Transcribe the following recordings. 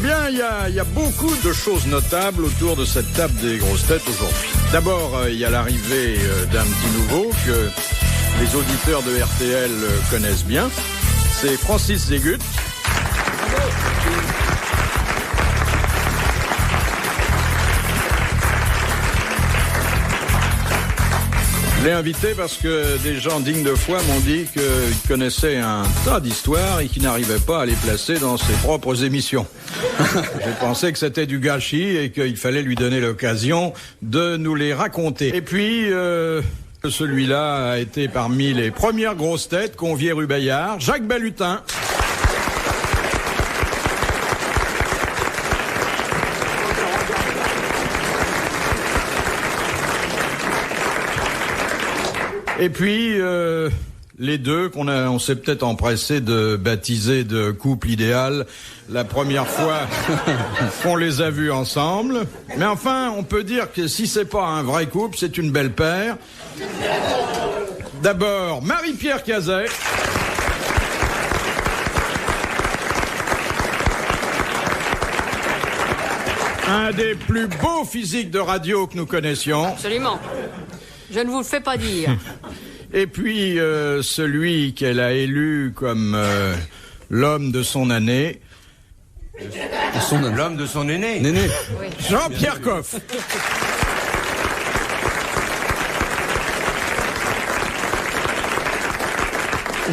Eh bien, il y a beaucoup de choses notables autour de cette table des grosses têtes aujourd'hui. D'abord, il y a l'arrivée d'un petit nouveau que les auditeurs de RTL connaissent bien. C'est Francis Zégut. Je l'ai invité parce que des gens dignes de foi m'ont dit qu'ils connaissaient un tas d'histoires et qu'ils n'arrivaient pas à les placer dans ses propres émissions. J'ai pensé que c'était du gâchis et qu'il fallait lui donner l'occasion de nous les raconter. Et puis, celui-là a été parmi les premières grosses têtes conviées rue Bayard, Jacques Balutin. Et puis, les deux qu'on s'est peut-être empressé de baptiser de couple idéal la première fois qu'on les a vus ensemble. Mais enfin, on peut dire que si c'est pas un vrai couple, c'est une belle paire. D'abord, Marie-Pierre Cazet. Un des plus beaux physiques de radio que nous connaissions. Absolument. Je ne vous le fais pas dire. Et puis, celui qu'elle a élu comme l'homme de son année. L'homme de son aîné. Néné. Oui. Jean-Pierre Coff.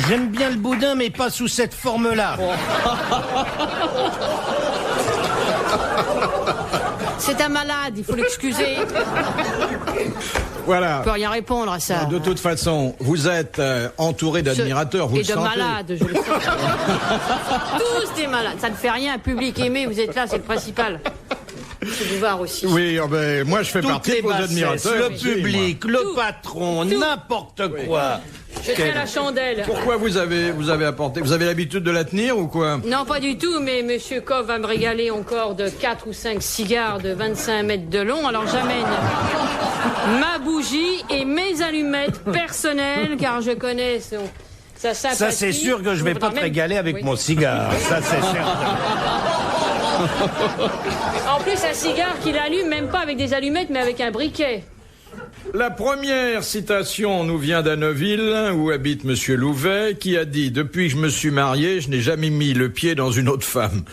J'aime bien le boudin, mais pas sous cette forme-là. C'est un malade, il faut l'excuser. Voilà. On peut rien répondre à ça. De toute façon, vous êtes entouré d'admirateurs, vous et le de sentez. malades, je le sens. Tous des malades. Ça ne fait rien, un public aimé, vous êtes là, c'est le principal. Monsieur Bouvard aussi. Oui, moi je fais Toutes partie les de vos bassesses, admirateurs. le public, le patron, n'importe quoi. Je tiens la chandelle. Pourquoi vous avez apporté? Vous avez l'habitude de la tenir ou quoi? Non, pas du tout, mais Monsieur Coff va me régaler encore de 4 ou 5 cigares de 25 mètres de long. Alors j'amène ma bougie et mes allumettes personnelles, car je connais sa sympathie. Ça, c'est sûr que je vais pas te régaler avec mon cigare. Ça, c'est certain. En plus, un cigare qu'il allume même pas avec des allumettes, mais avec un briquet. La première citation nous vient d'à Neuville, où habite Monsieur Louvet, qui a dit « Depuis que je me suis marié, je n'ai jamais mis le pied dans une autre femme. »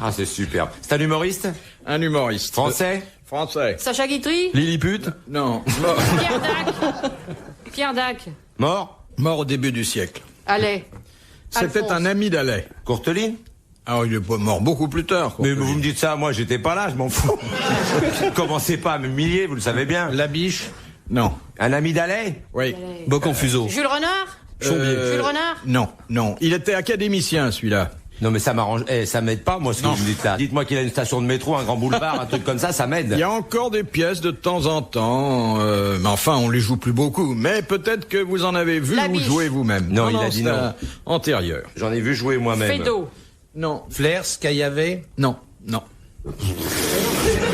Ah, c'est super. C'est un humoriste? Un humoriste. Français? Français. Sacha Guitry? Lilliput? Non. Pierre Dac? Pierre Dac? Mort? Mort au début du siècle. Allez. C'était Alphonse. un ami d'Allais. Courteline? Ah, il est pas mort beaucoup plus tard. Mais vous me dites ça, moi j'étais pas là, je m'en fous. Commencez pas à me humilier, vous le savez bien. La biche. Non. Un ami d'Allais? Oui. Boc-en-fuseau. Jules Renard? Jules Renard? Non. Il était académicien, celui-là. Non mais ça m'arrange, ça m'aide pas moi ce que vous me dites là. Dites-moi qu'il a une station de métro, un grand boulevard, un truc comme ça m'aide. Il y a encore des pièces de temps en temps, mais enfin on les joue plus beaucoup. Mais peut-être que vous en avez vu La ou biche. joué vous-même. Non, il a dit c'est non. Antérieur. J'en ai vu jouer moi-même. Fédo? Non. Flers, Caillavet. Non.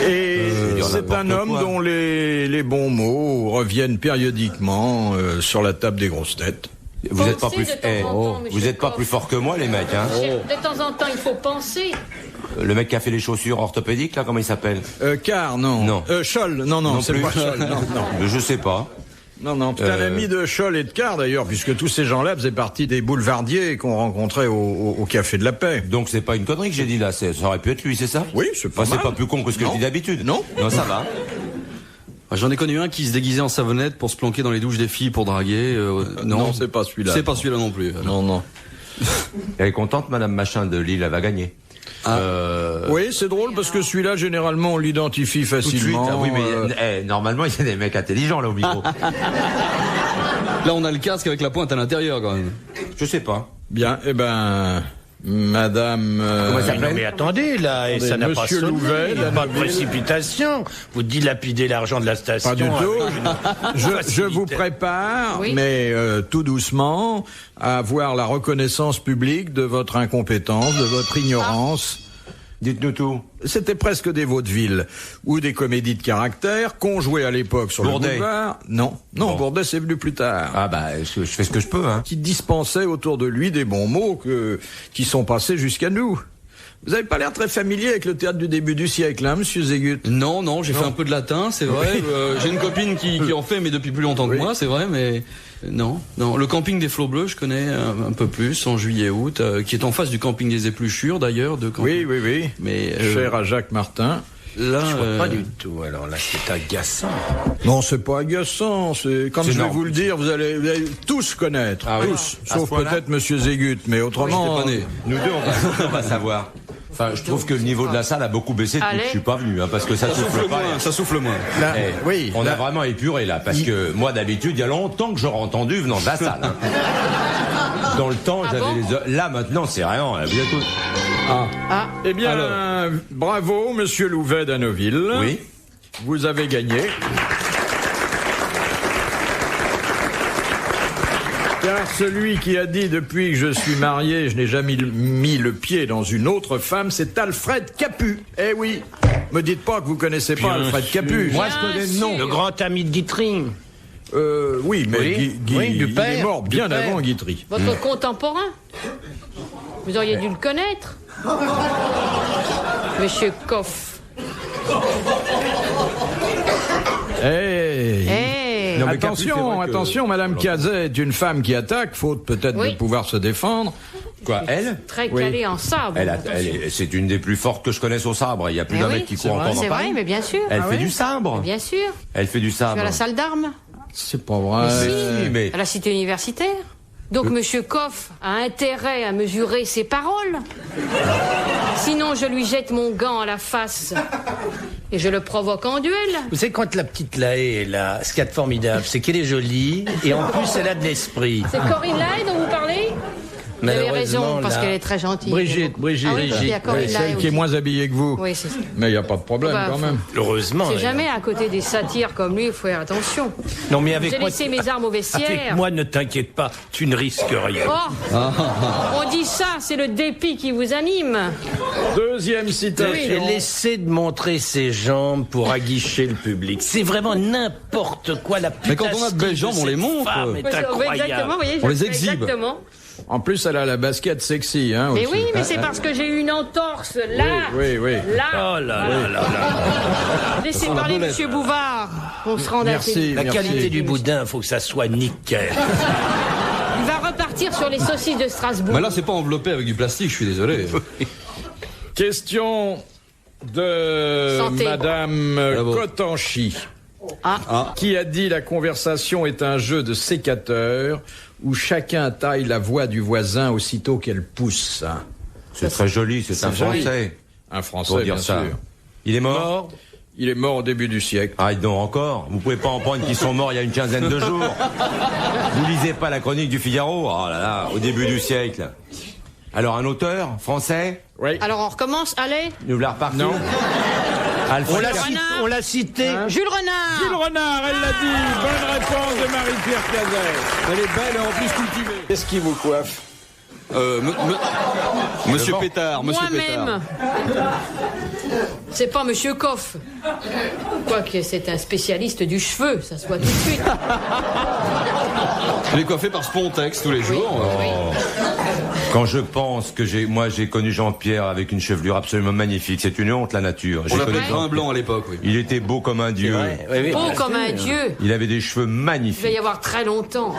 Et c'est un homme quoi. dont les bons mots reviennent périodiquement sur la table des grosses têtes. Vous êtes pas Pensez plus, de temps en temps, monsieur vous êtes pas Coff. plus fort que moi les mecs, hein. De temps en temps, il faut penser. Le mec qui a fait les chaussures orthopédiques là, comment il s'appelle? Car, non. Non. Scholl, non, c'est plus. pas Scholl, non. Mais je sais pas. Non, c'est un ami de Scholl et de Car d'ailleurs, puisque tous ces gens-là faisaient partie des boulevardiers qu'on rencontrait au Café de la Paix. Donc c'est pas une connerie que j'ai dit là, ça aurait pu être lui, c'est ça? Oui, c'est pas Enfin, c'est mal. pas plus con que ce que Non. je dis d'habitude. Non. Non, ça va. J'en ai connu un qui se déguisait en savonnette pour se planquer dans les douches des filles pour draguer. Non, c'est pas celui-là. C'est pas celui-là non plus. Non. Elle est contente, Madame Machin de Lille, elle va gagner. Oui, c'est drôle parce que celui-là, généralement, on l'identifie Tout de suite. facilement. Ah oui, mais normalement, il y a des mecs intelligents là au micro. Là, on a le casque avec la pointe à l'intérieur quand même. Je sais pas. Bien, Madame... Comment ça Non, s'appelle? mais attendez, là, et Attendez, ça n'a pas Monsieur sonné. Louvet, Il n'y a pas de Neuville. précipitation. Vous dilapidez l'argent de la station. Pas du tout. Je facilité. vous prépare, Oui. mais tout doucement, à avoir la reconnaissance publique de votre incompétence, de votre ignorance, Dites-nous tout. C'était presque des vaudevilles ou des comédies de caractère qu'on jouait à l'époque sur Bourdet. le boulevard. Non, Bon. Bourdet c'est venu plus tard. Ah bah, je fais ce que je peux, hein. Qui dispensait autour de lui des bons mots qui sont passés jusqu'à nous. Vous avez pas l'air très familier avec le théâtre du début du siècle, hein, monsieur Zégut? Non, j'ai fait un peu de latin, c'est vrai. J'ai une copine qui en fait, mais depuis plus longtemps que moi, c'est vrai, mais non. Le camping des Flots Bleus, je connais un peu plus, en juillet-août, qui est en face du camping des Épluchures, d'ailleurs, de camping. Oui. Mais Cher à Jacques Martin. là, Je vois pas du tout. Alors là, c'est agaçant. Non, c'est pas agaçant. C'est comme C'est je vais normal. vous le dire, vous allez tous connaître, Ah oui. tous, À ce sauf point-là peut-être monsieur Zégut, mais autrement. j'étais pas né. Nous deux, on va savoir. Enfin, je trouve que le niveau de la salle a beaucoup baissé depuis Allez. que je suis pas venu, hein, parce que ça souffle pas. ça souffle moins. Là, Eh, oui, on là- a vraiment épuré là, parce que moi d'habitude, il y a longtemps que j'aurais entendu venant de la salle. Hein. Dans le temps, j'avais bon les... Là, maintenant, c'est rien. Là, vous êtes tous- Ah, Eh bien, Alors. bravo, monsieur Louvet d'Hanoville. Oui. Vous avez gagné. Car celui qui a dit depuis que je suis marié, je n'ai jamais mis le pied dans une autre femme, c'est Alfred Capu. Eh oui. Me dites pas que vous connaissez pas Alfred Capu. Moi, Bien je connais le nom. sûr. Le grand ami de Guitry. Oui, mais Oui. Oui, du il est père, mort du bien père. avant Guitry. votre contemporain. Vous auriez dû le connaître. Monsieur Coff. Eh. Eh. Non, mais Capu, c'est Attention, vrai que- attention, Madame Cazet est une femme qui attaque, faute peut-être Oui. de pouvoir se défendre. Quoi, elle Très Oui. calé en sabre. C'est une des plus fortes que je connaisse au sabre. Il y a plus Eh d'un oui, mec qui c'est court vrai, encore dans c'est Paris. vrai, mais bien sûr. Elle Ah fait oui. du sabre. Bien sûr. Elle fait du Je suis à sabre. la salle d'armes, C'est pas vrai. Si, mais à la cité universitaire. Donc Monsieur Coff a intérêt à mesurer ses paroles. Sinon, je lui jette mon gant à la face et je le provoque en duel. Vous savez, quand la petite Lahaye est là, ce qu'il y a de formidable, c'est qu'elle est jolie et en plus, elle a de l'esprit. C'est Corinne Lahaye dont vous parlez? Vous avez raison, Malheureusement, parce là- qu'elle est très gentille. Brigitte. Ah oui, il y a Corinne Lahaye Celle qui est aussi. moins habillée que vous. Oui, c'est ça. Mais il n'y a pas de problème Bah, quand même. Heureusement. C'est d'ailleurs. jamais à côté des satires comme lui, il faut faire attention. Non, mais avec J'ai moi. laissé mes armes au vestiaire. Avec moi, ne t'inquiète pas, tu ne risques rien. Oh, on dit ça, c'est le dépit qui vous anime. Deuxième citation. Elle essaie de montrer ses jambes pour aguicher le public. C'est vraiment n'importe quoi. La Mais quand on a de belles putasserie jambes, on les cette montre. femme est Oui, exactement, incroyable. vous voyez, On je les fais exhibe. Exactement. En plus, elle a la basket sexy. Hein, Mais aussi. oui, mais c'est parce que j'ai eu une entorse là. Oui, oui. Là. Oh là là là là. Laissez parler Monsieur Bouvard. On se rend Merci. La Merci. qualité du boudin, faut que ça soit nickel. Il va repartir sur les saucisses de Strasbourg. Mais là, c'est pas enveloppé avec du plastique, je suis désolé. Question de Santé. Madame Bravo. Cotanchy, Ah, qui a dit la conversation est un jeu de sécateur où chacun taille la voix du voisin aussitôt qu'elle pousse. c'est très joli, c'est un joli. Français. Un Français, Pour dire bien ça. sûr. Il est mort. Il est mort au début du siècle. Ah non, encore. Vous pouvez pas en prendre qui sont morts il y a une quinzaine de jours. Vous lisez pas la chronique du Figaro? Oh là là, au début du siècle. Alors un auteur français? Oui. alors on recommence, allez. Nous voilà repartis. Non. Alfred Renard. On l'a cité. Jules Renard. Jules Renard, elle l'a dit. Bonne réponse de Marie-Pierre Cazet. Elle est belle et en plus cultivée. Qu'est-ce qui vous coiffe? Monsieur Pétard, monsieur Moi-même. Pétard. C'est pas Monsieur Coff. Quoique c'est un spécialiste du cheveu, ça se voit tout de suite. Il est coiffé par Spontex tous les jours. Oui. Quand je pense que j'ai connu Jean-Pierre avec une chevelure absolument magnifique, c'est une honte la nature. J'ai On connu l'appelait vrai Grain Jean-Pierre. Blanc à l'époque, oui. Il était beau comme un dieu. Beau comme un dieu. Il avait des cheveux Il va magnifiques. y avoir très longtemps.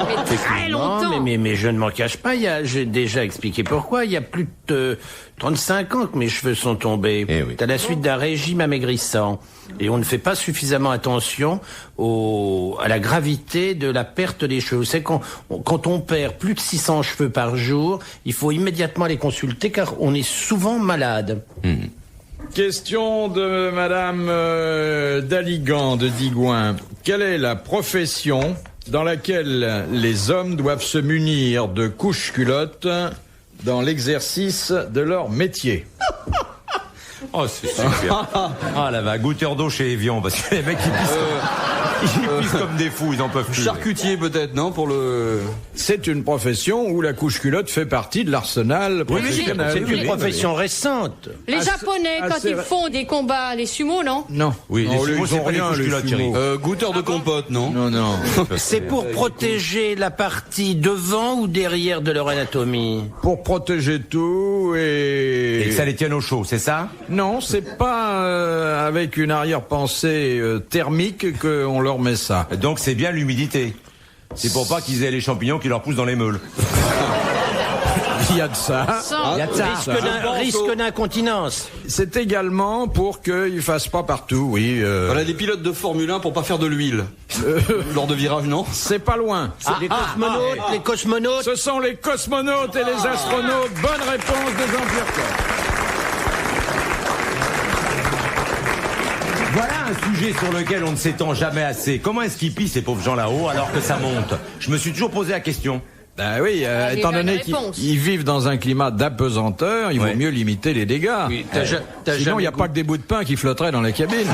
Mais très longtemps. Non, mais je ne m'en cache pas. J'ai déjà expliqué pourquoi. Il y a plus de 35 ans que mes cheveux sont tombés. Eh oui. C'est à la suite d'un régime amaigrissant. Et on ne fait pas suffisamment attention à la gravité de la perte des cheveux. C'est quand on perd plus de 600 cheveux par jour, il faut immédiatement les consulter car on est souvent malade. Question de Madame Daligan de Digoin. Quelle est la profession dans laquelle les hommes doivent se munir de couches-culottes dans l'exercice de leur métier? Oh, c'est super. Ah, là va, goûteur d'eau chez Evian, parce que les mecs, ils pissent. Ils pissent comme des fous, ils en peuvent plus. Charcutier peut-être, non, pour le... C'est une profession où la couche-culotte fait partie de l'arsenal professionnel. C'est une profession récente. Les Japonais, quand assez ils font des combats, les sumo, non? Non. Oui, Non, les ils sumos, c'est ont pas les rien, les couches-culottes, sumos. Thierry. Goûteur de compote, non? Non. C'est pour protéger la partie devant ou derrière de leur anatomie? Pour protéger tout Et que ça les tienne au chaud, c'est ça? Non, c'est pas avec une arrière-pensée thermique qu'on leur met ça. Donc c'est bien l'humidité. C'est pour pas qu'ils aient les champignons qui leur poussent dans les meules. Il y a de ça. Sans- Il y a de ça. Risque d'incontinence. C'est également pour qu'ils fassent pas partout, oui. Voilà des pilotes de Formule 1 pour pas faire de l'huile. Lors de virage, non? C'est pas loin. Les cosmonautes. Ce sont les cosmonautes et les astronautes. Bonne réponse de Jean-Pierre Coff. Voilà un sujet sur lequel on ne s'étend jamais assez. Comment est-ce qu'ils pissent ces pauvres gens là-haut alors que ça monte? Je me suis toujours posé la question. Ben oui, il y a étant une donné réponse. qu'ils vivent dans un climat d'apesanteur, il vaut Ouais. mieux limiter les dégâts. Oui, t'as Sinon, il jamais n'y a pas que des bouts de pain qui flotteraient dans la cabine.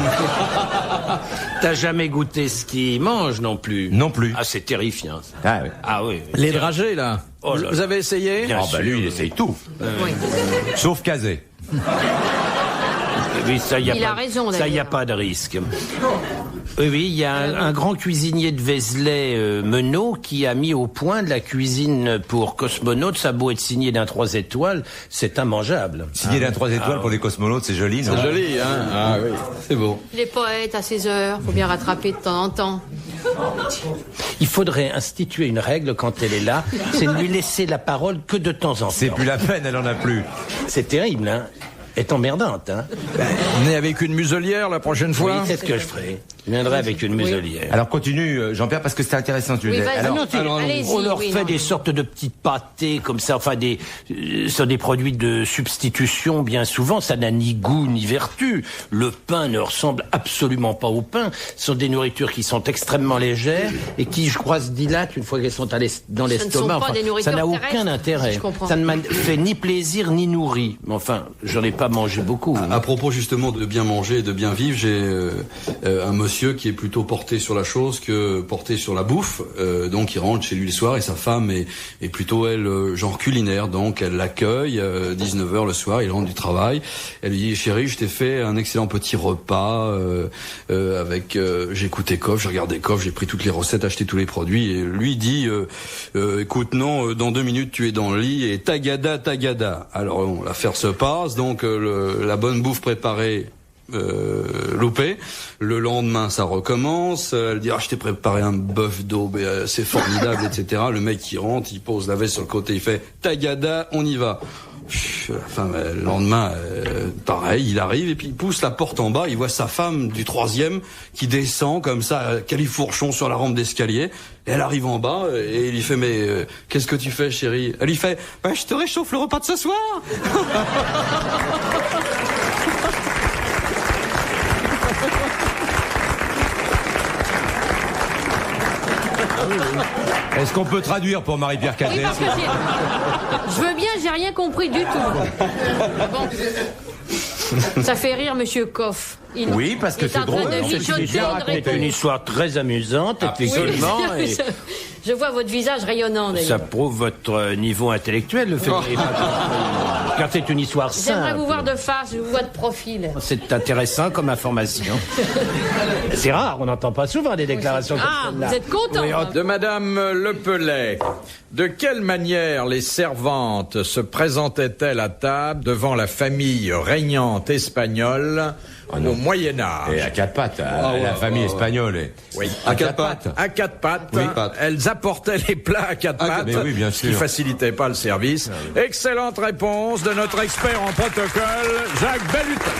T'as jamais goûté ce qu'ils mangent non plus? Non plus. Ah, c'est terrifiant. Ça. Ah oui. Ah oui. Les dragées, là. Oh là Vous là. avez essayé? Bien Ah bah sûr. lui, il essaye tout. Oui. Sauf Kazé. Oui, ça, Il a raison, Ça, il n'y a d'ailleurs. pas de risque. Oui, il y a un grand cuisinier de Vézelay, Menot, qui a mis au point de la cuisine pour cosmonautes. Ça a beau être signé d'un 3 étoiles, c'est immangeable. Signé d'un 3 étoiles pour les cosmonautes, c'est joli, non? C'est joli, hein? Ah oui. C'est beau. Les poètes à 16 heures, faut bien rattraper de temps en temps. Il faudrait instituer une règle quand elle est là, c'est de lui laisser la parole que de temps en temps. C'est plus la peine, elle en a plus. C'est terrible, hein? Est emmerdante, hein? On est avec une muselière la prochaine Oui, fois? c'est ce que je ferai. Je viendrai avec une muselière. Alors continue, Jean-Pierre, parce que c'est intéressant ce Oui, sujet. vas-y. Alors, non, tu- allez-y, on leur oui, fait non. des sortes de petits pâtés comme ça, enfin sur des produits de substitution bien souvent, ça n'a ni goût ni vertu. Le pain ne ressemble absolument pas au pain. Ce sont des nourritures qui sont extrêmement légères et qui, je crois, se dilatent une fois qu'elles sont dans l'estomac. pas des nourritures ça n'a terrestres, aucun intérêt. je comprends. Ça ne m'a fait ni plaisir ni nourri. Mais enfin, j'en ai pas mangé beaucoup. À propos justement de bien manger et de bien vivre, j'ai un monsieur qui est plutôt porté sur la chose que porté sur la bouffe. Donc il rentre chez lui le soir et sa femme est plutôt elle genre culinaire. Donc elle l'accueille 19h le soir, il rentre du travail. Elle lui dit chérie, je t'ai fait un excellent petit repas avec j'ai écouté Coff, j'ai regardé Coff, j'ai pris toutes les recettes, acheté tous les produits et lui dit écoute non, dans 2 minutes tu es dans le lit et tagada. Alors bon, l'affaire se passe donc la bonne bouffe préparée loupée. Le lendemain, ça recommence. Elle dit je t'ai préparé un bœuf d'aube, c'est formidable, etc. Le mec il rentre, il pose la veste sur le côté, il fait tagada, on y va. Enfin, le lendemain, pareil, il arrive et puis il pousse la porte en bas, il voit sa femme du 3e qui descend comme ça, califourchon sur la rampe d'escalier. Et elle arrive en bas et il lui fait mais qu'est-ce que tu fais chérie? Elle lui fait je te réchauffe le repas de ce soir. est-ce qu'on peut traduire pour Marie-Pierre Oui, Cazet? parce que je veux bien, j'ai rien compris du tout. Bon. Ça fait rire Monsieur Coff. Oui, parce que il est c'est en train drôle. de En C'est mijoter une une histoire très amusante, Oui, effectivement. et je vois votre visage rayonnant ça d'ailleurs. prouve votre niveau intellectuel, le fait que vous n'ayez pas compris. Car c'est une histoire J'aimerais simple. vous voir de face, je vous vois de profil. C'est intéressant comme information. C'est rare, on n'entend pas souvent des déclarations Ah, comme vous celle-là. êtes content. Oui, hein. De Madame Lepelay. De quelle manière les servantes se présentaient-elles à table devant la famille régnante espagnole au Moyen-Âge? Et à 4 pattes, la famille espagnole. Oui. À 4 pattes. À 4 pattes, Oui, pattes. elles apportaient les plats à 4 pattes, mais oui, bien ce qui sûr. facilitait pas le service. Excellente réponse de notre expert en protocole, Jacques Balutin.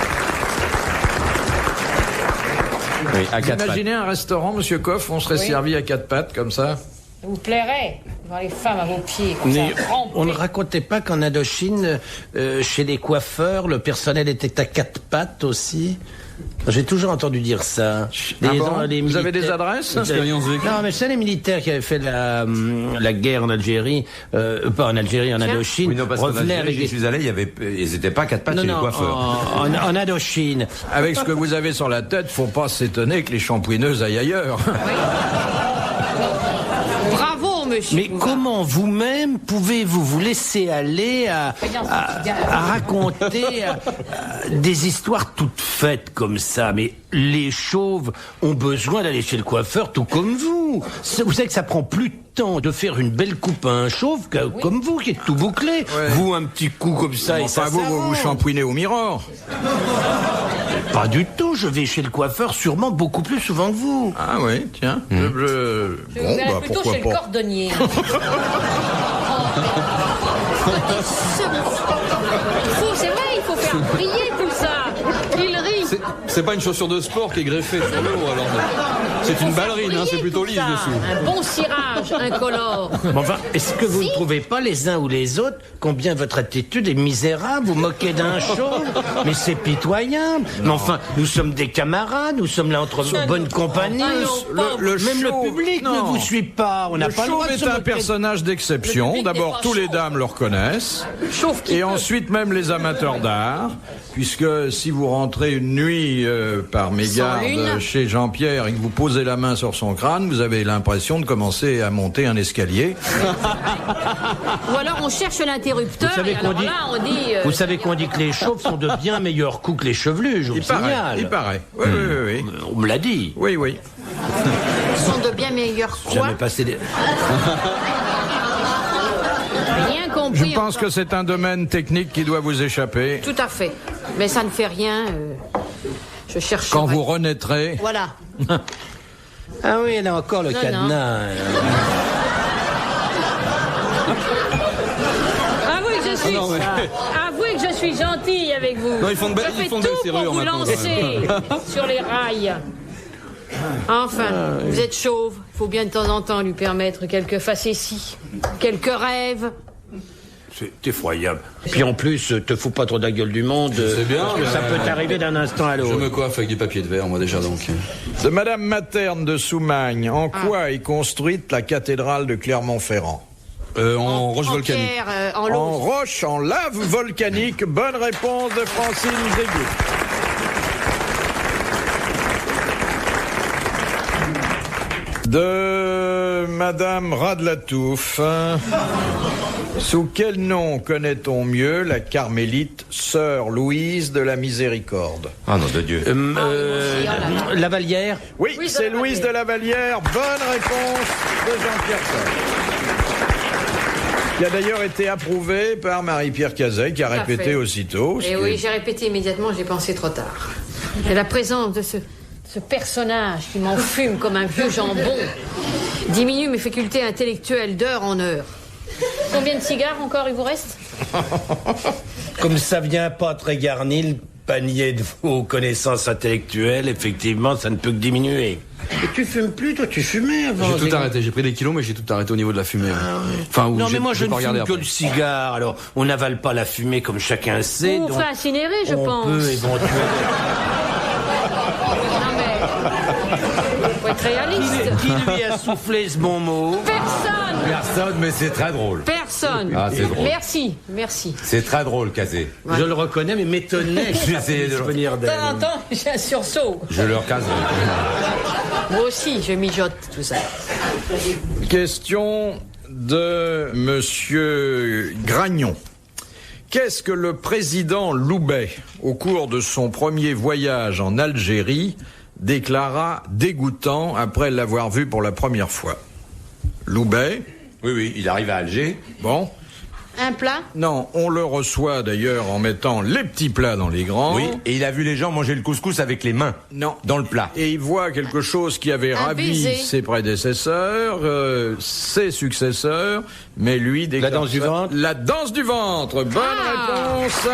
Oui, à 4 pattes. Imaginez un restaurant, Monsieur Coff, on serait servi à 4 pattes comme ça. Ça vous plairait. Voir les femmes à vos pieds, comme Mais ça, trempées. on ne racontait pas qu'en Indochine, chez les coiffeurs, le personnel était à quatre pattes aussi. J'ai toujours entendu dire ça. Ah bon les Vous avez des militaires- adresses Expérience vécue. Non, mais c'est les militaires qui avaient fait la guerre en Algérie, pas en Algérie, en Indochine, Oui, non, parce qu'en revenaient Algérie, avec j'y des... suis allé, ils étaient pas quatre pattes chez les coiffeurs. en Indochine. Avec ce que vous avez sur la tête, faut pas s'étonner que les shampouineuses aillent ailleurs. Bravo, monsieur. Mais Bouvard. comment vous-même pouvez-vous vous laisser aller à raconter des histoires toutes faites comme ça? Mais les chauves ont besoin d'aller chez le coiffeur tout comme vous. Vous savez que ça prend plus de temps de faire une belle coupe à un chauve comme vous qui êtes tout bouclé. Ouais. Vous, un petit coup comme ça et ça Enfin, vous s'arrange. shampouinez au miroir. Pas du tout, je vais chez le coiffeur sûrement beaucoup plus souvent que vous. Ah oui, tiens. Je Bon, vais bah, plutôt pourquoi chez le pas. cordonnier. C'est vrai, il faut faire briller tout ça. Il rit. C'est pas une chaussure de sport qui est greffée sur le haut, alors. C'est une ballerine, hein, c'est plutôt lisse Ça, dessous. Un bon cirage incolore. Bon, enfin, est-ce que vous ne trouvez pas les uns ou les autres combien votre attitude est misérable? Vous moquez d'un chauve? Mais c'est pitoyable. Mais enfin, nous sommes des camarades, nous sommes là entre bonne compagnie. Même le public ne vous suit pas. On n'a Le pas le droit chauve de se est un moquer. personnage Le d'exception. public n'est D'abord, pas tous les chauve. dames le reconnaissent. Chauve qui Et peut. ensuite, même les amateurs d'art. Puisque si vous rentrez une nuit par mégarde lune. chez Jean-Pierre et que vous posez la main sur son crâne, vous avez l'impression de commencer à monter un escalier. Ou alors on cherche l'interrupteur. Vous savez Et qu'on alors dit- là, on dit. Vous savez qu'on dit que les chauves sont de bien meilleurs coups que les chevelus, je vous Il paraît. signale. Il paraît. Oui, oui, oui. On me l'a dit. Oui, oui. Ils sont de bien meilleurs quoi. Jamais passé des... Rien compris. Je pense que c'est un domaine technique qui doit vous échapper. Tout à fait. Mais ça ne fait rien. Je cherche. Quand vous renaîtrez, Voilà. Ah oui, là encore le Non, cadenas. Avouez que je suis. non, mais- Avouez que je suis gentille avec vous. Non, ils font de je fais belles tout serrures pour vous maintenant, lancer sur les rails. Enfin, vous êtes chauve. Il faut bien de temps en temps lui permettre quelques facéties, quelques rêves. C'est effroyable. Puis en plus, te fous pas trop de la gueule du monde. sais bien, Parce que ça peut t'arriver d'un instant à Je l'autre. me coiffe avec du papier de verre, moi déjà, donc. de Madame Materne de Soumagne, en quoi est construite la cathédrale de Clermont-Ferrand? En roche en volcanique. pierre, en En l'eau. roche, en lave volcanique. Bonne réponse de Francine Zégut. De Madame Radlatouf. Sous quel nom connaît-on mieux la carmélite Sœur Louise de la Miséricorde? Ah non, de Dieu. La Vallière. Oui, Louise de c'est la Louise de Vallière. la Vallière. Bonne réponse de Jean-Pierre Coff. Qui a d'ailleurs été approuvé par Marie-Pierre Cazet, qui a Tout à répété fait. aussitôt. ce Et qui oui, est- j'ai répété immédiatement, j'ai pensé trop tard. Et la présence de ce personnage qui m'enfume comme un vieux jambon diminue mes facultés intellectuelles d'heure en heure. Combien de cigares encore il vous reste? Comme ça vient pas très garni le panier de vos connaissances intellectuelles, effectivement, ça ne peut que diminuer. Et tu fumes plus, toi, tu fumais avant. J'ai tout c'est- arrêté, j'ai pris des kilos, mais j'ai tout arrêté au niveau de la fumée. Enfin, où Non, mais j'ai- moi, je j'ai ne pas regardé fume que après. le cigare. Alors, on n'avale pas la fumée comme chacun sait. Vous vous donc ferez incinérer, je on pense. peut éventuellement... Non mais... Faut être réaliste. Qui lui a soufflé ce bon mot? Personne. Personne, mais c'est très drôle. Personne. Ah, c'est drôle. Merci, merci. C'est très drôle, Cazé. Je le reconnais, mais m'étonnait que J'ai ça essayé puisse de le- venir De temps en d'elle. temps, j'ai un sursaut. Je leur caserai. Moi aussi, je mijote tout ça. Question de Monsieur Gragnon. Qu'est-ce que le président Loubet, au cours de son premier voyage en Algérie, déclara dégoûtant après l'avoir vu pour la première fois? Loubet, Oui, oui, il arrive à Alger. bon. Un plat? Non, on le reçoit d'ailleurs en mettant les petits plats dans les grands. Oui, et il a vu les gens manger le couscous avec les mains. Non. Dans le plat. Et il voit quelque chose qui avait Un ravi baiser. ses prédécesseurs, ses successeurs, mais lui déclare danse du ça- ventre. La danse du ventre. Bonne réponse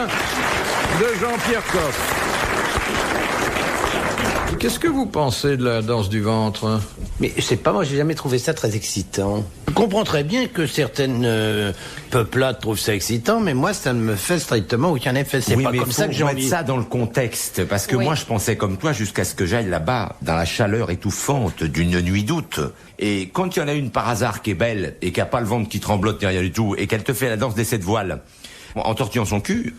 de Jean-Pierre Coff. Qu'est-ce que vous pensez de la danse du ventre? Mais je sais pas, moi j'ai jamais trouvé ça très excitant. Je comprends très bien que certaines peuplades trouvent ça excitant, mais moi ça ne me fait strictement aucun effet. C'est pas comme ça que j'ai envie. Ça dans le contexte, parce que moi je pensais comme toi jusqu'à ce que j'aille là-bas dans la chaleur étouffante d'une nuit d'août. Et quand il y en a une par hasard qui est belle et qui a pas le ventre qui tremblote ni rien du tout et qu'elle te fait la danse des 7 voiles en tortillant son cul,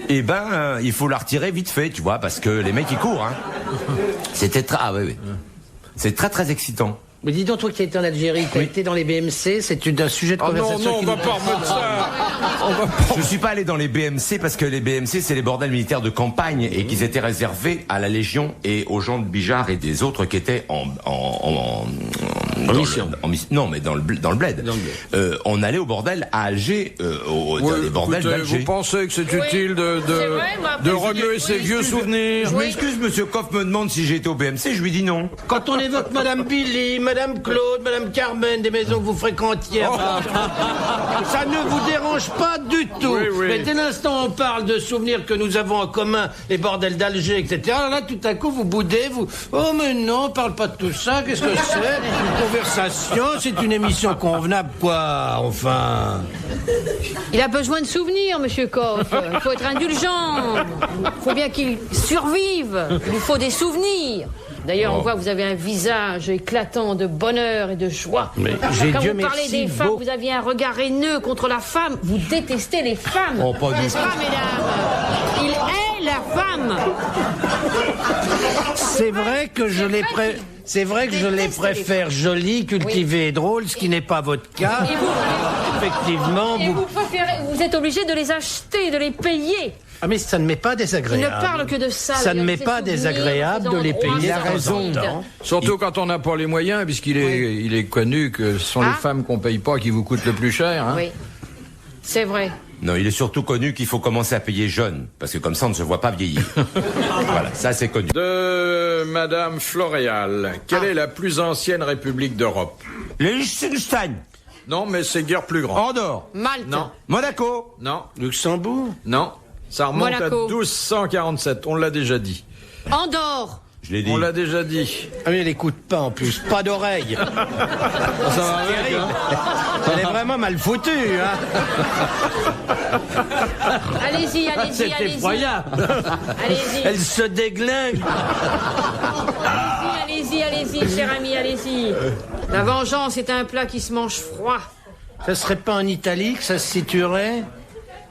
il faut la retirer vite fait, tu vois, parce que les mecs ils courent. Hein. C'était oui. C'est très très excitant. Mais dis donc, toi qui as été en Algérie, tu as été dans les BMC, c'est un sujet de conversation. Non, on va pas remettre ça. Je suis pas allé dans les BMC parce que les BMC c'est les bordels militaires de campagne et qu'ils étaient réservés à la Légion et aux gens de Bijar et des autres qui étaient en mission. Non, mais dans le bled. On allait au bordel à Alger, dans les bordels d'Alger. Vous pensez que c'est utile de remuer ces vieux souvenirs? Je m'excuse, monsieur Koff me demande si j'ai été au BMC, je lui dis non. Quand on évoque Madame Billy, Madame Claude, Madame Carmen, des maisons que vous fréquentiez, ça ne vous dérange pas du tout. Oui. Mais dès l'instant où on parle de souvenirs que nous avons en commun, les bordels d'Alger, etc., alors là, tout à coup, vous boudez, oh mais non, on parle pas de tout ça, qu'est-ce que c'est? Une conversation, c'est une émission convenable, quoi, enfin... Il a besoin de souvenirs, monsieur Koff. Il faut être indulgent. Il faut bien qu'il survive. Il lui faut des souvenirs. D'ailleurs, on voit que vous avez un visage éclatant de bonheur et de joie. Mais quand vous parlez des femmes, vous aviez un regard haineux contre la femme. Vous détestez les femmes. N'est-ce pas, mesdames? Il est la femme. C'est vrai que je les préfère jolies, cultivées et drôles, ce qui n'est pas votre cas. Et vous, effectivement, vous êtes obligé de les acheter, de les payer. Ah mais ça ne m'est pas désagréable. Il ne parle que de ça. Ça ne m'est pas désagréable de les payer. Il a raison. Surtout quand on n'a pas les moyens, puisqu'il est connu que ce sont les femmes qu'on paye pas qui vous coûtent le plus cher. Hein. Oui, c'est vrai. Non, il est surtout connu qu'il faut commencer à payer jeune, parce que comme ça on ne se voit pas vieillir. Voilà, ça c'est connu. De Madame Floréal, quelle est la plus ancienne république d'Europe? Le Liechtenstein. Non, mais c'est guère plus grand. Andorre. Malte. Non. Monaco. Non. Luxembourg. Non. Ça remonte Monaco. à 1247, on l'a déjà dit. Andorre. Je l'ai dit. On l'a déjà dit. Ah mais elle écoute pas en plus, pas d'oreille. Ça va avec, hein. Elle est vraiment mal foutue, hein. Allez-y. C'est effroyable. Allez-y. Elle se déglingue. Allez-y, cher ami, allez-y. La vengeance est un plat qui se mange froid. Ça serait pas en Italie que ça se situerait?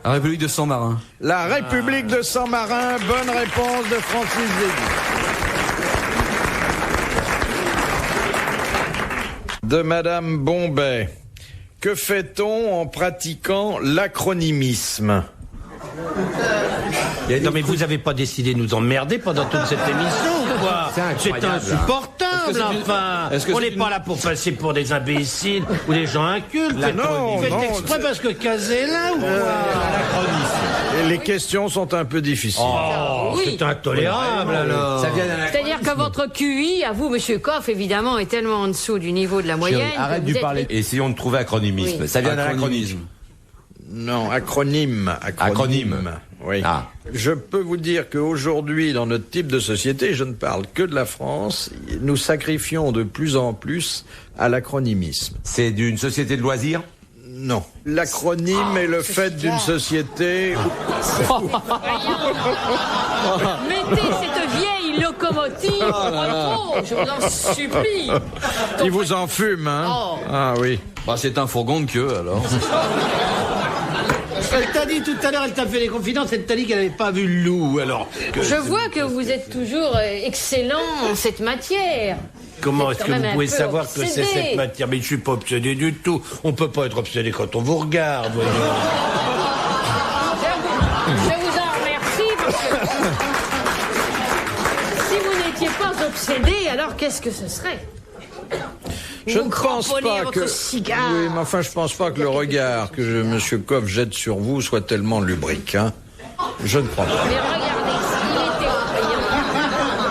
La République de Saint-Marin. La République de Saint-Marin, bonne réponse de Francis Zédy. De Madame Bombay. Que fait-on en pratiquant l'acronymisme? Non mais vous avez pas décidé de nous emmerder pendant toute cette émission, quoi. C'est insupportable, enfin. On n'est pas là pour passer pour des imbéciles ou des gens incultes. Non, faites exprès parce que Cazé est là ou quoi? Et les questions sont un peu difficiles. Oh, c'est intolérable alors. C'est-à-dire que votre QI, à vous, monsieur Koff, évidemment, est tellement en dessous du niveau de la moyenne. Arrête de parler. Essayons de trouver acronymisme. Oui. Ça vient d'un acronymisme. Non, acronyme. Oui. Ah. Je peux vous dire qu'aujourd'hui, dans notre type de société, je ne parle que de la France, nous sacrifions de plus en plus à l'acronymisme. C'est d'une société de loisirs? Non. L'acronyme est le fait d'une société... Mettez cette vieille locomotive au repos, je vous en supplie. Il vous en fume, hein? Oh. Ah oui. Bah, c'est un fourgon de queue, alors. Elle t'a dit tout à l'heure, elle t'a fait les confidences, elle t'a dit qu'elle n'avait pas vu le loup, alors... Je vois que vous êtes toujours excellent en cette matière. Comment Vous est-ce êtes que quand vous même pouvez un peu savoir que c'est obsédé. cette matière? Mais je suis pas obsédé du tout. On peut pas être obsédé quand on vous regarde, voyons. Je vous en remercie parce que si vous n'étiez pas obsédé, alors qu'est-ce que ce serait? Je Vous ne pense cramponnez à pas votre que... cigare. Oui, mais enfin, je pense pas que le regard que M. Koff jette sur vous soit tellement lubrique, hein. Je ne crois pas. Mais regardez,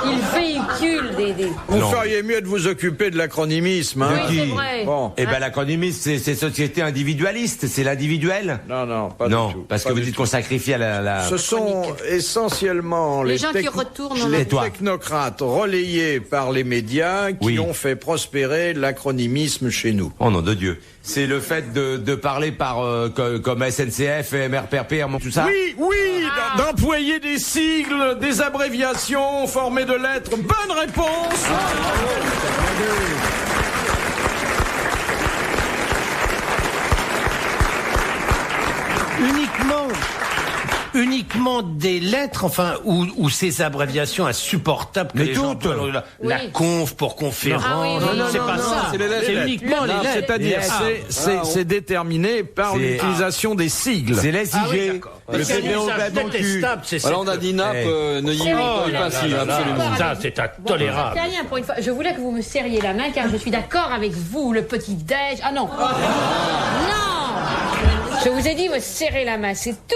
il véhicule idée. Vous Non. feriez mieux de vous occuper de l'acronymisme. Hein. Oui, c'est vrai. Bon. Eh ben l'acronymisme, c'est société individualiste, c'est l'individuel. Non, pas du Non, tout. parce Pas que vous du dites tout. qu'on sacrifie à la... Ce sont essentiellement Les gens qui retournent en Et toi technocrates relayés par les médias qui Oui. ont fait prospérer l'acronymisme chez nous. Oh nom de Dieu. C'est le fait de parler par comme SNCF, MRPP, tout ça. Oui, d'employer des sigles, des abréviations formées de lettres. Bonne réponse. Uniquement des lettres, enfin, ou ces abréviations insupportables que Mais les gens toutes. veulent. La Oui. conf pour conférence. Ah oui, oui, c'est non, pas non, ça. c'est les lettres. C'est uniquement les Non, lettres. c'est-à-dire, Yes. c'est déterminé par C'est- l'utilisation des sigles. C'est l'SIG. Ah oui, d'accord. le Parce qu'il y a CBO un usage dans le cul. détestable, c'est Alors on a cette- dit nappe, ne y Oh pas là si, là là, absolument. ça, c'est Bon, intolérable. ça fait rien pour une fois. Je voulais que vous me serriez la main car je suis d'accord avec vous, le petit déj. Ah non. Non. Je vous ai dit me serrer la main, c'est tout.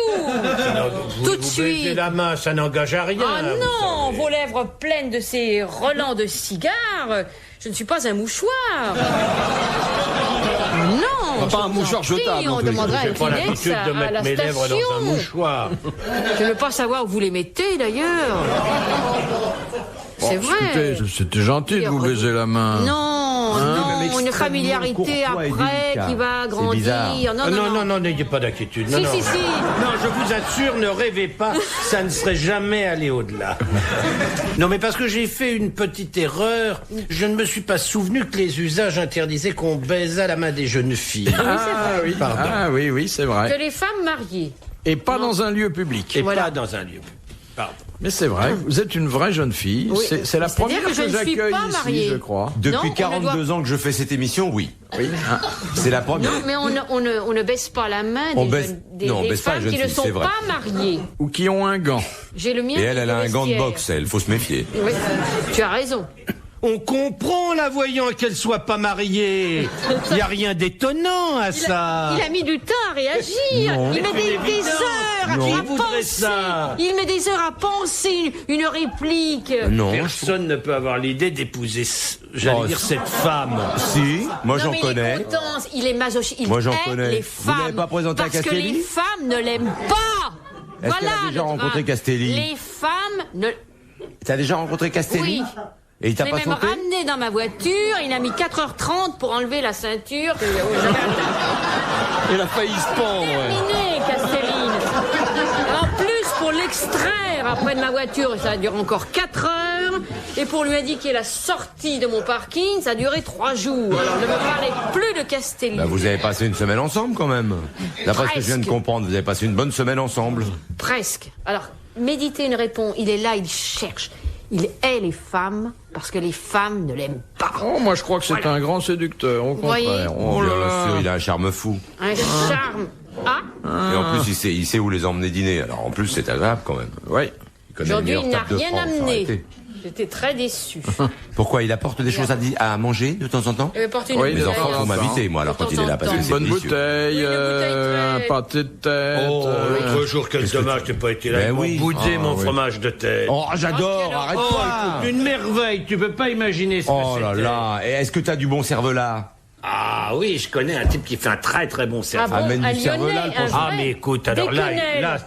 Tout de Vous baisez suite. la main, ça n'engage à rien. Ah non, vos lèvres pleines de ces relents de cigares. Je ne suis pas un mouchoir. Non. Pas un je vous en mouchoir prie, jetable, en On plus. demandera J'ai un pas Kleenex l'habitude de à la mettre mes lèvres dans un station. mouchoir. Je ne veux pas savoir où vous les mettez d'ailleurs. C'est vrai. C'était gentil de vous baiser la main. Non, même non, une extrêmement familiarité courtois et après délicat. qui va C'est grandir. bizarre. Non. N'ayez pas d'inquiétude. Non, Si, non. si, si. Non, je vous assure, ne rêvez pas, ça ne serait jamais allé au-delà. Non, mais parce que j'ai fait une petite erreur, je ne me suis pas souvenu que les usages interdisaient qu'on baise à la main des jeunes filles. Oui, Pardon. oui, c'est Que vrai. les femmes mariées. Et pas dans un lieu public. Et Voilà. pas dans un lieu. Pardon. Mais c'est vrai, vous êtes une vraie jeune fille. Oui. C'est la C'est-à-dire première que je que ne suis j'accueille pas ici, mariée. je crois. Depuis Non, on ne 42 ans que je fais cette émission, oui. Oui. C'est la première. Non, mais on ne baisse pas la main On des, baisse- jeunes- des, non, on des baisse pas les femmes jeunes qui ne filles, sont c'est vrai. pas mariées. Ou qui ont un gant. J'ai le mien. Et elle qui est a un gant de vestiaire. boxe, elle, faut se méfier. Oui, tu as raison. On comprend, la voyant, qu'elle soit pas mariée. Il n'y a rien d'étonnant à ça. Il a mis du temps à réagir. Non. Il met C'est des évident. heures Qui à voudrait penser. ça Il met des heures à penser une réplique. Non. Personne ne peut avoir l'idée d'épouser, Oh, dire, cette femme. Si, moi Non, j'en mais connais. Il est content, il est masochiste. Il Moi, j'en hait connais. les Vous femmes. l'avez pas présenté à parce que Castelli les femmes ne l'aiment pas. Est-ce Voilà qu'elle a déjà le rencontré drame. Castelli Les femmes ne. T'as déjà rencontré Castelli Oui. Et il Je t'a l'ai pas même sauté ramené dans ma voiture. Il a mis 4h30 pour enlever la ceinture. Il a failli se pendre. Terminé, Castelline. En plus, pour l'extraire après de ma voiture, ça dure encore 4 heures. Et pour lui indiquer la sortie de mon parking, ça a duré 3 jours. Alors ne me parlez plus de Castelline. Bah, vous avez passé une semaine ensemble quand même. D'après ce que je viens de Presque. comprendre, vous avez passé une bonne semaine ensemble. Presque. Alors, méditer une réponse. Il est là, il cherche. Il hait les femmes parce que les femmes ne l'aiment pas. Oh, moi je crois que c'est un grand séducteur, au Voyez. contraire. Oh là Bien là. sûr, il a un charme fou. Un charme. Ah, Et en plus, il sait où les emmener dîner. Alors en plus, c'est agréable quand même. Oui. Il connaît les aujourd'hui, meilleures il n'a tables de rien France, amené. arrêtez. J'étais très déçue. Pourquoi il apporte des choses à manger de temps en temps Il avait porté une Oui, Mes de bouteille. enfants, temps en faut temps. m'inviter, moi, alors De quand il est là, temps parce en que temps. c'est Bonne délicieux. bouteille, Oui, une bouteille un très- pâté de tête. Oh, l'autre jour, quel dommage, t'as pas été là. Ben Ils m'ont oui. boudé Ah, mon oui. fromage de tête. Oh, j'adore, Oh, arrête Oh, pas. écoute, une merveille, tu peux pas imaginer ce que Oh là c'était. là, et est-ce que t'as du bon cervelas? Ah oui, je connais un type qui fait un très très bon Ah cerveau. bon, Amène un du cervelas, Lyonnais, le un prochain. Ah vrai. mais écoute, Des alors là, quenelles. là,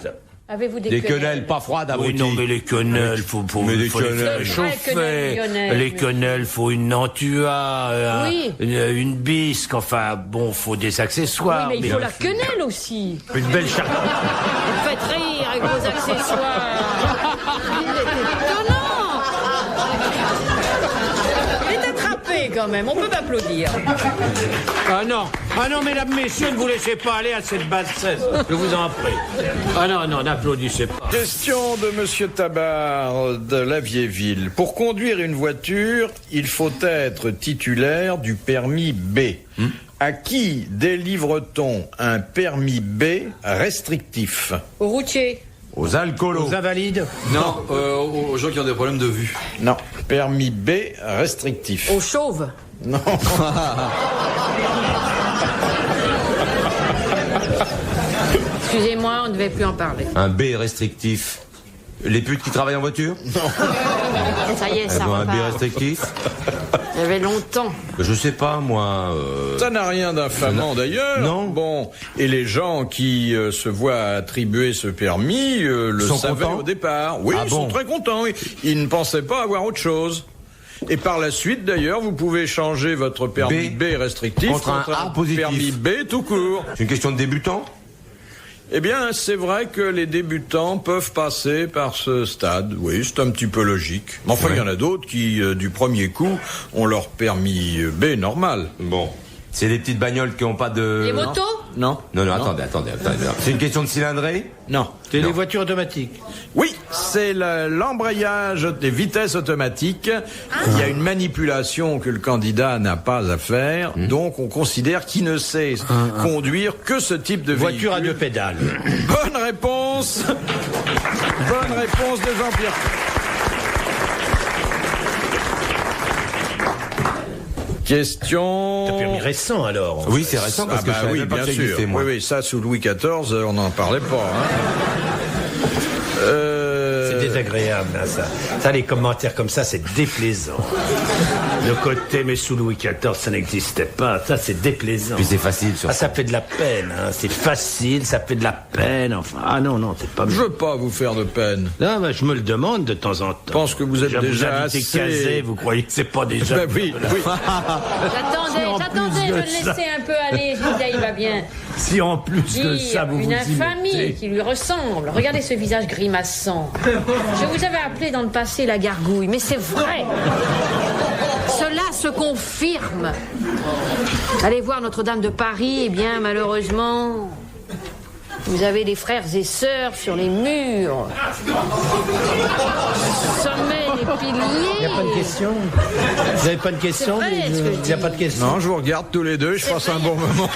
Avez-vous des Des quenelles quenelles pas froides, oui, abruti. non, mais les quenelles, faut Mais les faut les quenelles. faire Vraies quenelles chauffer. lyonnaises, Les mais- quenelles, faut une nantua, Oui. une bisque, enfin, bon, faut des Oui, accessoires. mais il faut la quenelle aussi. Une belle charcuterie. Vous faites rire avec vos accessoires. C'est étonnant. Il est attrapé quand même, on peut m'applaudir. Ah non, mesdames, messieurs, ne vous laissez pas aller à cette bassesse. Je vous en prie. Ah non, n'applaudissez pas. Question de Monsieur Tabar de Lavierville. Pour conduire une voiture, il faut être titulaire du permis B. À qui délivre-t-on un permis B restrictif? Au routier. Aux alcoolos. Aux invalides. Non, aux gens qui ont des problèmes de vue. Non, permis B restrictif. Au chauve. Non. Excusez-moi, on ne devait plus en parler. Un B restrictif. Les putes qui travaillent en voiture? Ça y est, Elles ça ont un billet repart. restrictif? Il y avait longtemps. Je sais pas, moi. Ça n'a rien d'infamant d'ailleurs. Non. Bon, et les gens qui se voient attribuer ce permis le Sont savaient contents au départ. Oui, Ah ils sont bon très contents. Oui. Ils ne pensaient pas avoir autre chose. Et par la suite, d'ailleurs, vous pouvez changer votre permis B, restrictif contre un A positif. permis B tout court. C'est une question de débutant? Eh bien, c'est vrai que les débutants peuvent passer par ce stade. Oui, c'est un petit peu logique. Mais enfin, il y en a d'autres qui, du premier coup, ont leur permis B normal. Bon. C'est les petites bagnoles qui ont pas de... Les motos? Non. Non, attendez. C'est une question de cylindrée? Non. C'est les voitures automatiques. Oui, c'est l'embrayage des vitesses automatiques. Il y a une manipulation que le candidat n'a pas à faire. Donc, on considère qu'il ne sait conduire que ce type de Voiture à véhicule. 2 pédales. Bonne réponse. Bonne réponse de Jean-Pierre. Question... T'as permis récent alors. Oui, c'est récent parce que je savais oui, même pas bien que ça sûr. existait, moi. Oui, ça, sous Louis XIV, on n'en parlait pas. C'est désagréable, hein, ça. Ça, les commentaires comme ça, c'est déplaisant. Le côté, mais sous Louis XIV, ça n'existait pas. Ça, c'est déplaisant. Puis c'est facile sur Ah, ça fait de la peine, hein. C'est facile, ça fait de la peine, enfin. Ah non, c'est pas... Je veux pas vous faire de peine. Non, mais je me le demande de temps en temps. Je pense que vous êtes déjà vous invitez assez... casé, vous croyez que c'est pas déjà... Ben oui, oui. J'attendais, je le laissais un peu aller. Je disais, il va bien. Si en plus que ça, vous Une vous y infamie mettez. qui lui ressemble. Regardez ce visage grimaçant. Je vous avais appelé dans le passé la gargouille, mais c'est vrai. Cela se confirme. Allez voir Notre-Dame de Paris, eh bien, malheureusement, vous avez des frères et sœurs sur les murs. Sommet des piliers. Il n'y a pas de question. Vous n'avez pas de question? C'est vrai, ce que je Il n'y a dis. pas de question. Non, je vous regarde tous les deux, je passe un bon moment.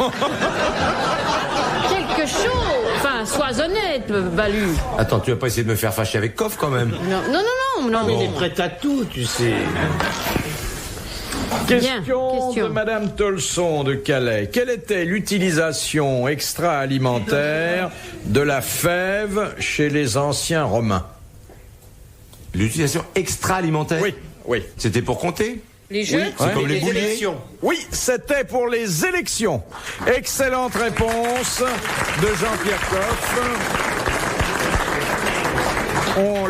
Quelque chose. Enfin, sois honnête, Balu. Attends, tu vas pas essayer de me faire fâcher avec Coff quand même? Non. Mais il est prêt à tout, tu sais. Question de Madame Tolson de Calais. Quelle était l'utilisation extra-alimentaire de la fève chez les anciens Romains? L'utilisation extra-alimentaire? Oui. C'était pour compter? Les jeux? C'est comme les bouliers. élections. Oui, c'était pour les élections. Excellente réponse de Jean-Pierre Coff.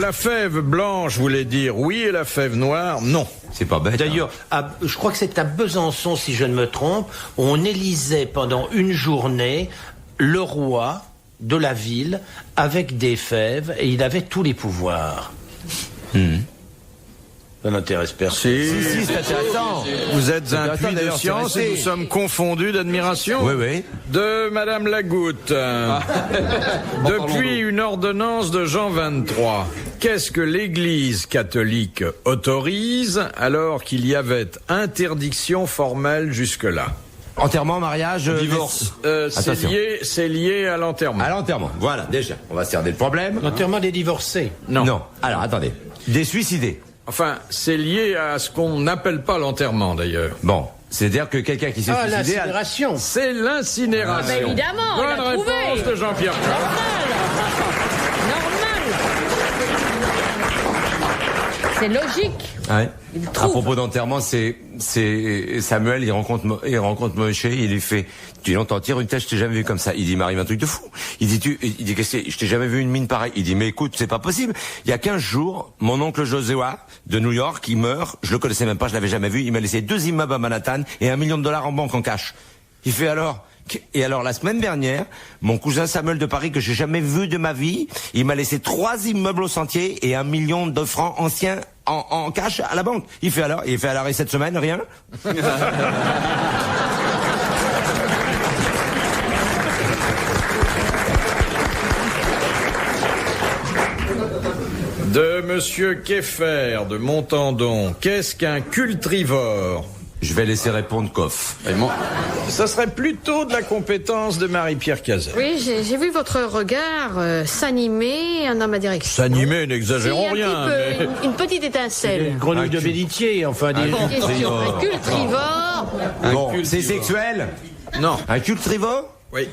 La fève blanche voulait dire oui et la fève noire, non. C'est pas bête. D'ailleurs, je crois que c'est à Besançon, si je ne me trompe, on élisait pendant une journée le roi de la ville avec des fèves et il avait tous les pouvoirs. Ça n'intéresse personne. Si, c'est intéressant. Vous êtes un intéressant, puits de d'ailleurs, science c'est et nous resté. sommes confondus d'admiration. Oui. De Madame Lagoutte. Depuis une ordonnance de Jean 23, qu'est-ce que l'Église catholique autorise alors qu'il y avait interdiction formelle jusque-là? Enterrement, mariage, Divorce. Attention. C'est lié à l'enterrement. À l'enterrement. Voilà, déjà. On va cerner le problème. L'enterrement des divorcés. Non. Alors, attendez. Des suicidés. Enfin, c'est lié à ce qu'on n'appelle pas l'enterrement d'ailleurs. Bon. C'est-à-dire que quelqu'un qui s'est Ah, suicidé... l'incinération. C'est l'incinération. Ah, bah évidemment, on l'a Bonne trouvé. réponse de Jean-Pierre Coff. Normal. C'est logique. Ouais. Il À trouve. propos d'enterrement, c'est Samuel, il rencontre Moshe, il lui fait, tu l'entends tire une tête, je t'ai jamais vu comme ça. Il dit, m'arrive un truc de fou. Il dit, qu'est-ce que je t'ai jamais vu une mine pareille. Il dit, mais écoute, c'est pas possible. Il y a 15 jours, mon oncle Joshua, de New York, il meurt, je le connaissais même pas, je l'avais jamais vu, il m'a laissé 2 immeubles à Manhattan et $1 million en banque en cash. Il fait alors, et alors la semaine dernière, mon cousin Samuel de Paris, que j'ai jamais vu de ma vie, il m'a laissé 3 immeubles au Sentier et $1 million de francs anciens en cash à la banque. Il fait alors et cette semaine, rien. De Monsieur Keffer de Montandon. Qu'est-ce qu'un cultrivore? Je vais laisser répondre Coff. Ça serait plutôt de la compétence de Marie-Pierre Cazet. Oui, j'ai vu votre regard s'animer dans ma direction. S'animer, n'exagérons Si, rien. un petit peu, Mais... une petite étincelle. Une grenouille de Bellitier, enfin des... Question. Un cultrivore. Bon, c'est sexuel? Non. Un cultrivore? Oui.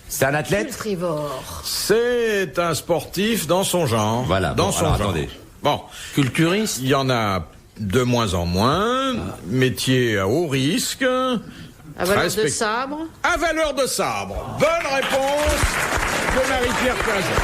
C'est un athlète? Trivore. C'est un sportif dans son genre. Voilà. Dans bon, son alors, genre. attendez. Bon. Culturiste? Il y en a de moins en moins. Métier à haut risque. À valeur de sabre. À valeur de sabre. Bonne réponse de Marie-Pierre Cazet.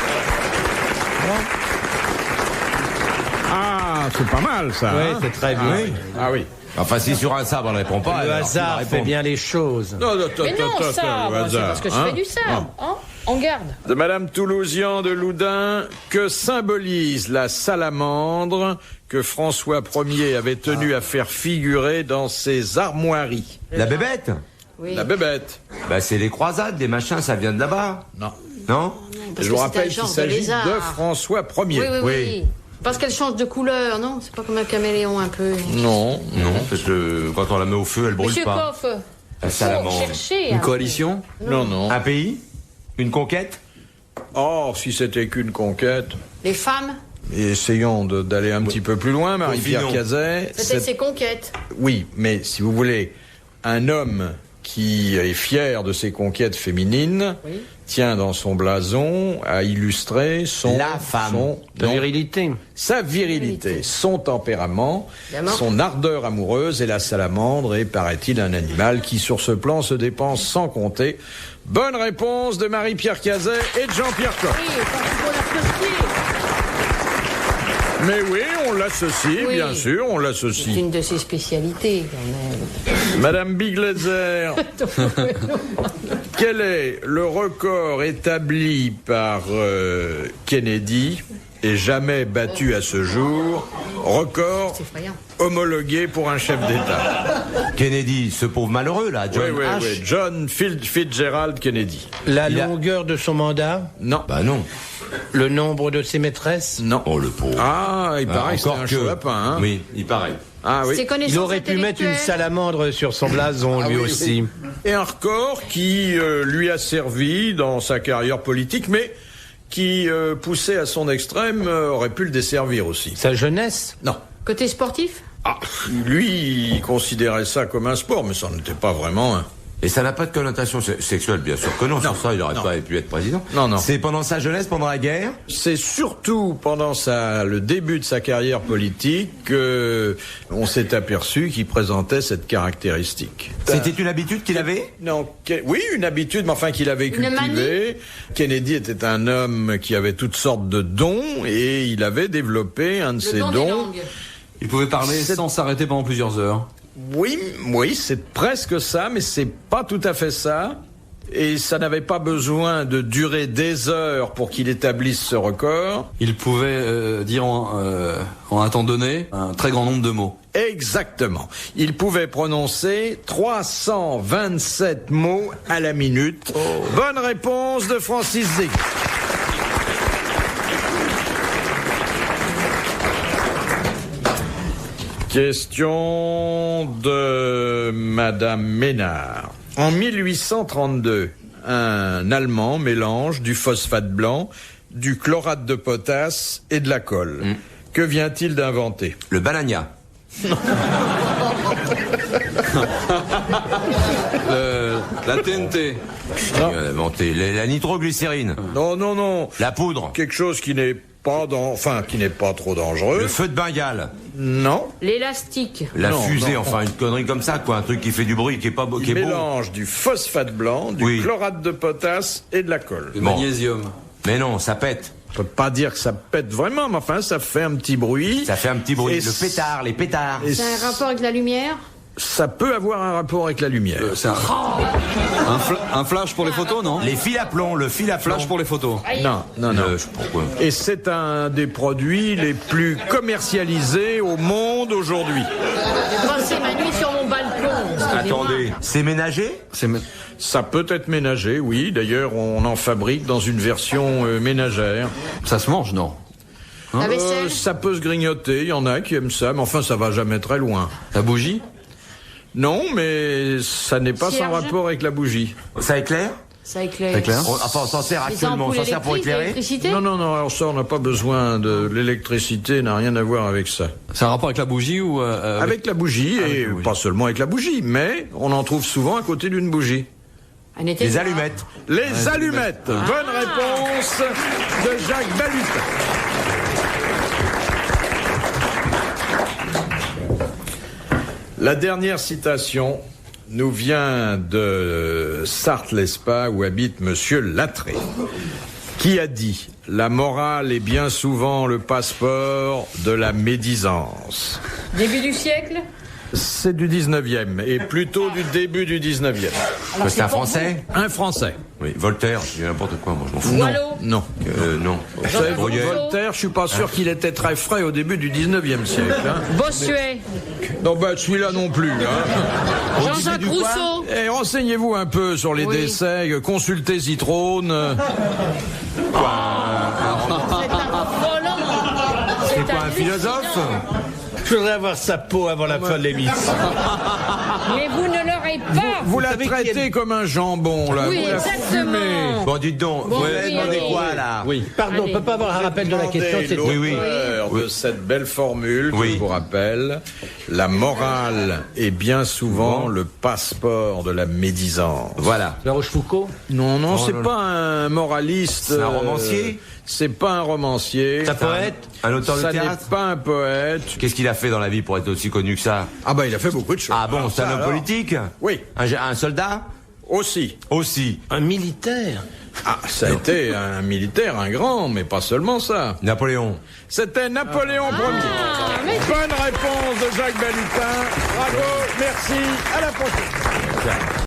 Ah, c'est pas mal ça. Oui, hein? c'est très bien. Ah oui. Ah oui. Enfin, si sur un sabre, on ne répond pas. Le alors, qui va hasard fait répondre? bien les choses. Non, Mais non, sabre, c'est parce que je fais du sabre. Hein, en garde. De Madame Toulousian de Loudun, que symbolise la salamandre que François Ier avait tenu à faire figurer dans ses armoiries? La bébête? Oui. La bébête. Bah, c'est les croisades, les machins, ça vient de là-bas. Non. Non? Parce Je que vous c'est rappelle un qu'il genre de s'agit lézard. de François Ier. Oui. Parce qu'elle change de couleur, non? C'est pas comme un caméléon un peu. Non. Non, parce que quand on la met au feu, elle brûle Monsieur pas. Coff, La salamandre. cherchez. Une coalition? Non. Un pays? Une conquête? Oh, si c'était qu'une conquête. Les femmes, Et essayons d'aller un petit peu plus loin, Marie-Pierre Confinons. Cazet. c'était ses conquêtes. Oui, mais si vous voulez, un homme qui est fier de ses conquêtes féminines Oui. tient dans son blason à illustrer La femme. De non, virilité. sa virilité, son tempérament, Évidemment. son ardeur amoureuse, et la salamandre est, paraît-il, un animal qui, sur ce plan, se dépense sans compter. Bonne réponse de Marie-Pierre Cazet et de Jean-Pierre Coff. Oui, pour l'associer. Mais oui, on l'associe, Oui. bien sûr, on C'est l'associe. une de ses spécialités, quand même. Madame Biglezer, quel est le record établi par Kennedy et jamais battu à ce jour, record C'est effrayant. homologué pour un chef d'État? Kennedy, ce pauvre malheureux, là, John H. Oui, John Fitzgerald Kennedy. La Il a- longueur de son mandat? Non, Bah non. Le nombre de ses maîtresses? non. Oh, le pauvre. Ah, il paraît que c'est un que... chaud lapin, hein? Oui, il paraît. Ah oui. Ses connaissances Il aurait pu mettre une intellectuelles. salamandre sur son blason, Ah lui oui, aussi. oui. Et un record qui lui a servi dans sa carrière politique, mais qui, poussé à son extrême, aurait pu le desservir aussi. Sa jeunesse? Non. Côté sportif, Ah, lui, il considérait ça comme un sport, mais ça n'était pas vraiment un. Et ça n'a pas de connotation sexuelle, bien sûr que non. Sur ça, il n'aurait pas pu être président. Non. C'est pendant sa jeunesse, pendant la guerre? C'est surtout pendant le début de sa carrière politique qu'on s'est aperçu qu'il présentait cette caractéristique. C'était une habitude qu'il avait? Non, oui, une habitude, mais enfin qu'il avait Une cultivée. Kennedy était un homme qui avait toutes sortes de dons et il avait développé un de le ces don des dons. langues. Il pouvait parler sans s'arrêter pendant plusieurs heures. Oui, c'est presque ça, mais c'est pas tout à fait ça. Et ça n'avait pas besoin de durer des heures pour qu'il établisse ce record. Il pouvait dire en un temps donné un très grand nombre de mots. Exactement. Il pouvait prononcer 327 mots à la minute. Bonne réponse de Francis Zig. Question de Madame Ménard. En 1832, un Allemand mélange du phosphate blanc, du chlorate de potasse et de la colle. Que vient-il d'inventer? Le banania. La TNT. Il a inventé la nitroglycérine. Non. La poudre. Quelque chose qui n'est pas qui n'est pas trop dangereux. Le feu de Bengale. Non. L'élastique. La Non, fusée, non. enfin une connerie comme ça, quoi. Un truc qui fait du bruit, qui est pas beau, qui est beau. Mélange du phosphate blanc, du Oui. chlorate de potasse et de la colle. Le Bon. magnésium. Mais non, ça pète. On peut pas dire que ça pète vraiment, mais enfin, ça fait un petit bruit. Ça fait un petit bruit. Et Le pétard, les pétards. Et C'est un rapport avec la lumière? ça peut avoir un rapport avec la lumière. C'est un flash pour les photos, non? Les fils à plomb, le fil à plomb. Flash pour les photos. Non. Pourquoi? Et c'est un des produits les plus commercialisés au monde aujourd'hui. J'ai passé ma nuit sur mon balcon. excusez-moi. Attendez, c'est ménager? Ça peut être ménager, oui. D'ailleurs, on en fabrique dans une version ménagère. Ça se mange, non? La vaisselle? Ça peut se grignoter, il y en a qui aiment ça, mais enfin, ça va jamais très loin. La bougie? Non, mais ça n'est pas sans Cierge? rapport avec la bougie. Ça éclaire? Ça éclaire. Ça éclaire. Enfin, on s'en sert Les actuellement, on ampoules s'en sert pour électriques, éclairer? l'électricité? Non, alors ça, on n'a pas besoin de l'électricité, n'a rien à voir avec ça. C'est un rapport avec la bougie ou Avec la bougie, Avec et la bougie. pas seulement avec la bougie, mais on en trouve souvent à côté d'une bougie. Les allumettes. Les allumettes. Bonne réponse de Jacques Balutin. La dernière citation nous vient de Sarthe-l'Espa où habite Monsieur Lattré, qui a dit « La morale est bien souvent le passeport de la médisance ». Début du siècle? C'est du 19e, et plutôt du début du 19e. C'est un Français? Un Français. Oui, Voltaire, je dis n'importe quoi, moi je m'en fous. Boileau? Non. Non. Vous savez, Rousseau. Voltaire, je suis pas sûr qu'il était très frais au début du 19e siècle. Hein. Bossuet? Non, bah celui-là non plus. Hein. Jean-Jacques Rousseau? Et renseignez-vous un peu sur les décès, consultez Zitrone. C'est quoi, un philosophe? Je voudrais avoir sa peau avant la fin de l'émission. Mais vous ne l'aurez pas. Vous la savez traitez qui est- comme un jambon, là. Oui, vous la exactement. fumez. Bon, dites donc, Bon, vous oui, avez demandé allez. quoi, là? Oui. Pardon, on Allez. peut pas avoir un rappel de la question. Demandez C'est l'auteur de cette belle formule que Oui. je vous rappelle. La morale est bien souvent le passeport de la médisance. Voilà. La Rochefoucauld. Non, non, c'est non. pas un moraliste. C'est un romancier? C'est pas un romancier. C'est un poète. Un auteur de Ça n'est théâtre? pas un poète. Qu'est-ce qu'il a fait dans la vie pour être aussi connu que ça? Ah bah il a fait beaucoup de choses. Ah bon, Alors, c'est un ça, homme alors politique? Oui, Un soldat? aussi. Aussi. Un militaire. Ah, ça a été un militaire, un grand, mais pas seulement ça. Napoléon. C'était Napoléon Ier. Bonne réponse de Jacques Balutin. Bravo, merci, à la prochaine.